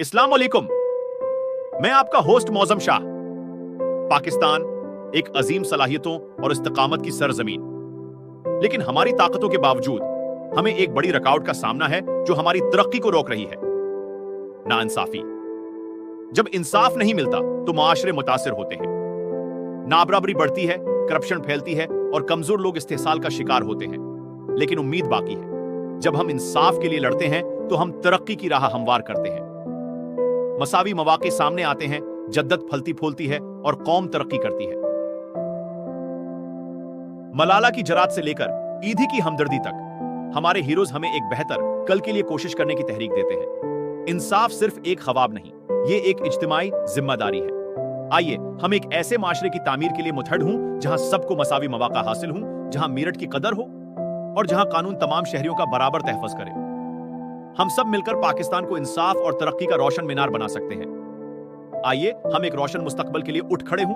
अस्सलाम वालेकुम। मैं आपका होस्ट मौजम शाह। पाकिस्तान एक अजीम सलाहियतों और इस्तिकामत की सरजमीन, लेकिन हमारी ताकतों के बावजूद हमें एक बड़ी रुकावट का सामना है जो हमारी तरक्की को रोक रही है, नाइंसाफी। जब इंसाफ नहीं मिलता तो मुआशरे मुतासिर होते हैं, नाबराबरी बढ़ती है, करप्शन फैलती है और कमजोर लोग इस्तेहसाल का शिकार होते हैं। लेकिन उम्मीद बाकी है। जब हम इंसाफ के लिए लड़ते हैं तो हम तरक्की की राह हमवार करते हैं, मसावी मौके सामने आते हैं, जद्दत फलती फूलती है और कौम तरक्की करती है। मलाला की जरात से लेकर ईदी की हमदर्दी तक हमारे हीरोज हमें एक बेहतर कल के लिए कोशिश करने की तहरीक देते हैं। इंसाफ सिर्फ एक ख्वाब नहीं, ये एक इज्तिमाई जिम्मेदारी है। आइए हम एक ऐसे माशरे की तामीर के लिए मुतहद हूं जहां सबको मसावी मौका हासिल हो, जहां मेरिट की कदर हो और जहां कानून तमाम शहरियों का बराबर तहफ़्फ़ुज़ करे। हम सब मिलकर पाकिस्तान को इंसाफ और तरक्की का रोशन मीनार बना सकते हैं। आइए हम एक रोशन मुस्तकबल के लिए उठ खड़े हों